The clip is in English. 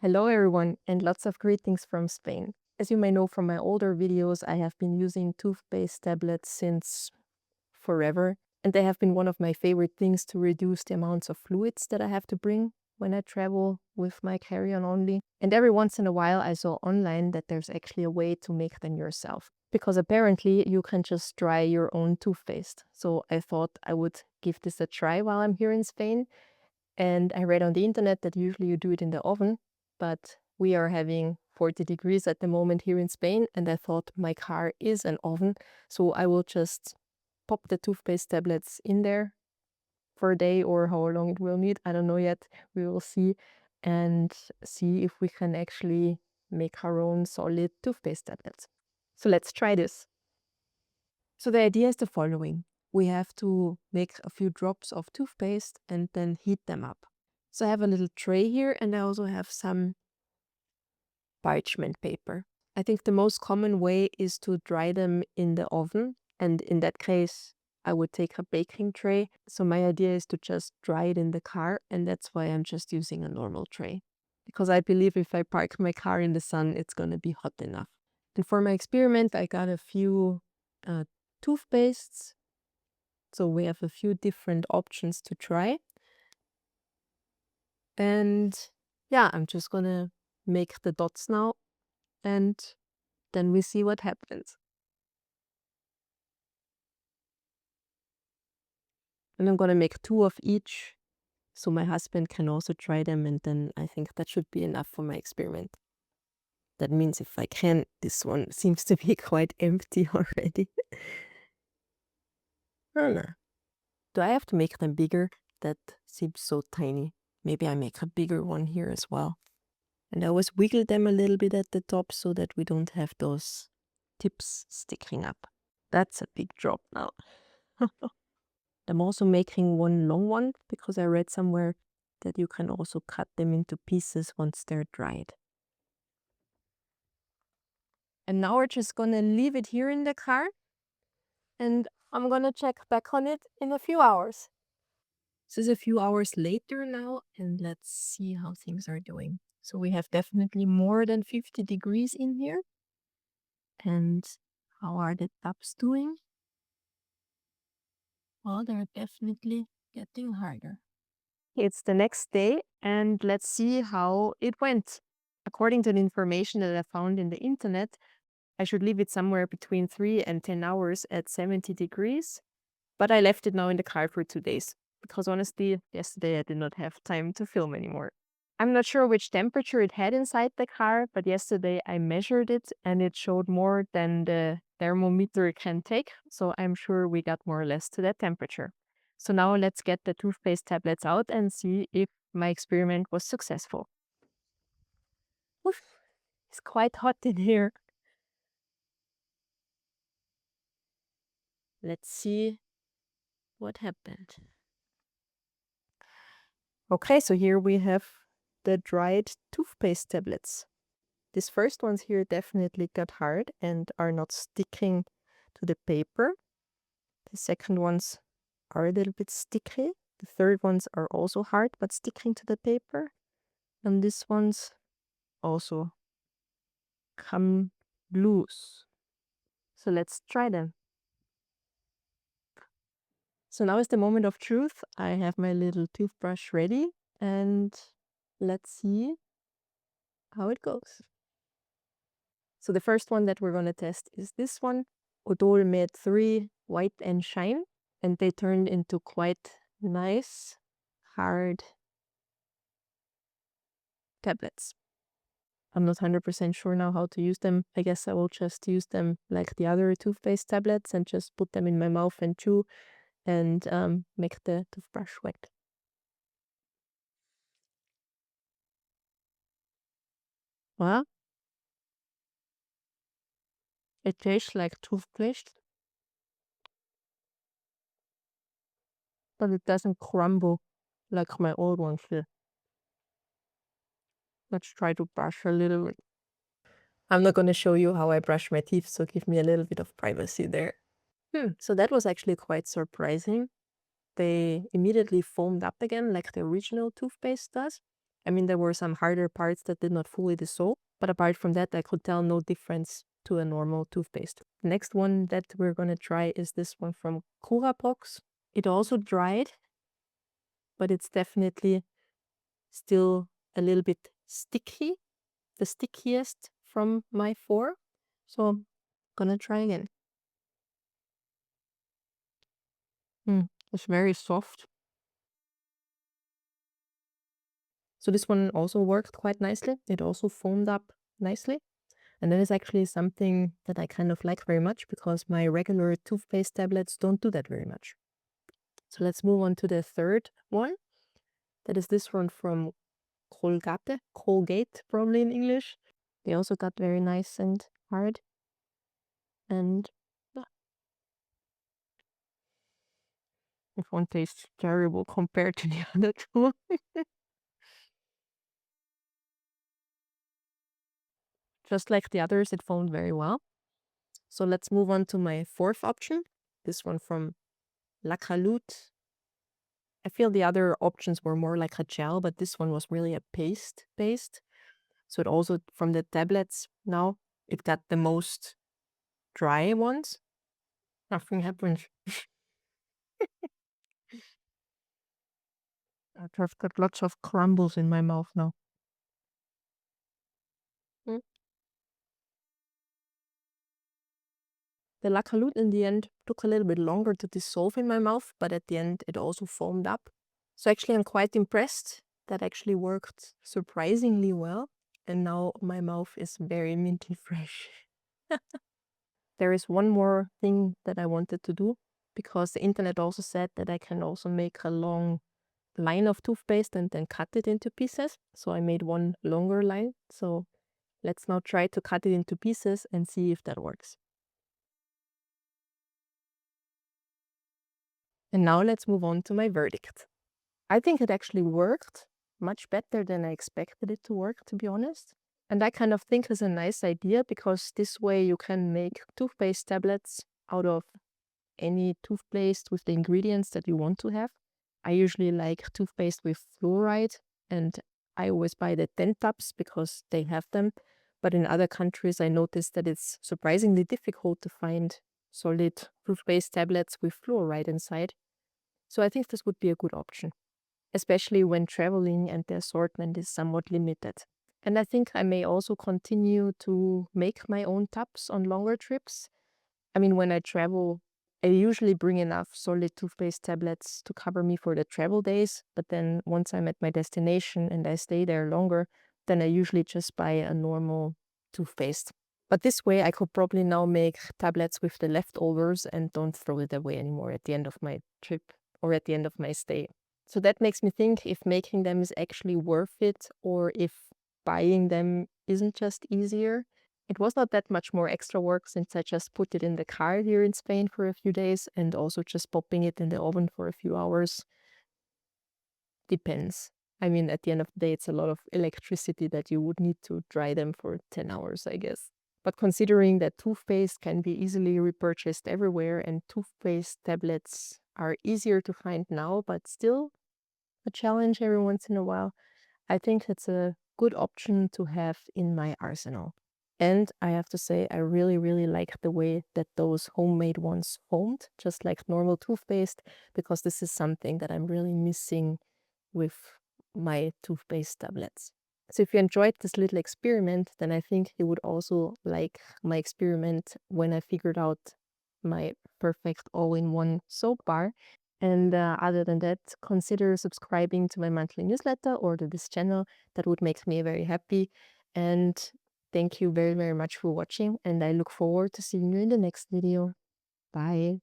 Hello everyone, and lots of greetings from Spain. As you may know from my older videos, I have been using toothpaste tablets since forever, and they have been one of my favorite things to reduce the amounts of fluids that I have to bring when I travel with my carry-on only. And every once in a while I saw online that there's actually a way to make them yourself, because apparently you can just dry your own toothpaste. So I thought I would give this a try while I'm here in Spain. And I read on the internet that usually you do it in the oven, but we are having 40 degrees at the moment here in Spain, and I thought my car is an oven, so I will just pop the toothpaste tablets in there for a day or how long it will need. I don't know yet. We will see and see if we can actually make our own solid toothpaste tablets. So let's try this. So the idea is the following. We have to make a few drops of toothpaste and then heat them up. So I have a little tray here, and I also have some parchment paper. I think the most common way is to dry them in the oven, and in that case I would take a baking tray. So my idea is to just dry it in the car, and that's why I'm just using a normal tray. Because I believe if I park my car in the sun, it's gonna be hot enough. And for my experiment, I got a few toothpastes. So we have a few different options to try. And yeah, I'm just gonna make the dots now, and then we see what happens. And I'm gonna make 2 of each, so my husband can also try them, and then I think that should be enough for my experiment. That means if I can, this one seems to be quite empty already. Oh no. Do I have to make them bigger? That seems so tiny. Maybe I make a bigger one here as well. And I always wiggle them a little bit at the top so that we don't have those tips sticking up. That's a big drop now. I'm also making one long one because I read somewhere that you can also cut them into pieces once they're dried. And now we're just gonna leave it here in the car, and I'm gonna check back on it in a few hours. This is a few hours later now, and let's see how things are doing. So we have definitely more than 50 degrees in here. And how are the taps doing? Well, they're definitely getting harder. It's the next day, and let's see how it went. According to the information that I found in the internet, I should leave it somewhere between 3 and 10 hours at 70 degrees. But I left it now in the car for 2 days, because honestly, yesterday I did not have time to film anymore. I'm not sure which temperature it had inside the car, but yesterday I measured it and it showed more than the thermometer can take. So I'm sure we got more or less to that temperature. So now let's get the toothpaste tablets out and see if my experiment was successful. Oof, it's quite hot in here. Let's see what happened. Okay, so here we have the dried toothpaste tablets. These first ones here definitely got hard and are not sticking to the paper. The second ones are a little bit sticky. The third ones are also hard but sticking to the paper. And these ones also come loose. So let's try them. So now is the moment of truth. I have my little toothbrush ready, and let's see how it goes. So the first one that we're going to test is this one. Odol made 3 White and Shine, and they turned into quite nice, hard tablets. I'm not 100% sure now how to use them. I guess I will just use them like the other toothpaste tablets and just put them in my mouth and chew and make the toothbrush wet. Well, it tastes like toothpaste, but it doesn't crumble like my old ones did. Let's try to brush a little bit. I'm not going to show you how I brush my teeth, so give me a little bit of privacy there. So that was actually quite surprising. They immediately foamed up again like the original toothpaste does. I mean, there were some harder parts that did not fully dissolve, but apart from that, I could tell no difference to a normal toothpaste. The next one that we're gonna try is this one from Curaprox. It also dried, but it's definitely still a little bit sticky, the stickiest from my four. So I'm gonna try again. It's very soft. So this one also worked quite nicely. It also foamed up nicely. And that is actually something that I kind of like very much because my regular toothpaste tablets don't do that very much. So let's move on to the third one. That is this one from Colgate probably in English. They also got very nice and hard. And this one tastes terrible compared to the other two. Just like the others, it foamed very well. So let's move on to my fourth option. This one from La Caloute. I feel the other options were more like a gel, but this one was really a paste. So it also, from the tablets now, it got the most dry ones. Nothing happens. I've got lots of crumbles in my mouth now. Mm. The La Caloute in the end took a little bit longer to dissolve in my mouth, but at the end it also foamed up. So actually I'm quite impressed. That actually worked surprisingly well. And now my mouth is very minty fresh. There is one more thing that I wanted to do because the internet also said that I can also make a long line of toothpaste and then cut it into pieces. So I made one longer line. So let's now try to cut it into pieces and see if that works. And now let's move on to my verdict. I think it actually worked much better than I expected it to work, to be honest. And I kind of think it's a nice idea because this way you can make toothpaste tablets out of any toothpaste with the ingredients that you want to have. I usually like toothpaste with fluoride, and I always buy the 10 tubs because they have them. But in other countries, I noticed that it's surprisingly difficult to find solid toothpaste tablets with fluoride inside. So I think this would be a good option, especially when traveling and the assortment is somewhat limited. And I think I may also continue to make my own tubs on longer trips. I mean, when I travel, I usually bring enough solid toothpaste tablets to cover me for the travel days. But then once I'm at my destination and I stay there longer, then I usually just buy a normal toothpaste. But this way I could probably now make tablets with the leftovers and don't throw it away anymore at the end of my trip or at the end of my stay. So that makes me think if making them is actually worth it or if buying them isn't just easier. It was not that much more extra work since I just put it in the car here in Spain for a few days and also just popping it in the oven for a few hours. Depends. I mean, at the end of the day, it's a lot of electricity that you would need to dry them for 10 hours, I guess. But considering that toothpaste can be easily repurchased everywhere and toothpaste tablets are easier to find now, but still a challenge every once in a while, I think it's a good option to have in my arsenal. And I have to say, I really, really like the way that those homemade ones foamed, just like normal toothpaste, because this is something that I'm really missing with my toothpaste tablets. So if you enjoyed this little experiment, then I think you would also like my experiment when I figured out my perfect all-in-one soap bar. And other than that, consider subscribing to my monthly newsletter or to this channel. That would make me very happy. And thank you very, very much for watching. And I look forward to seeing you in the next video. Bye.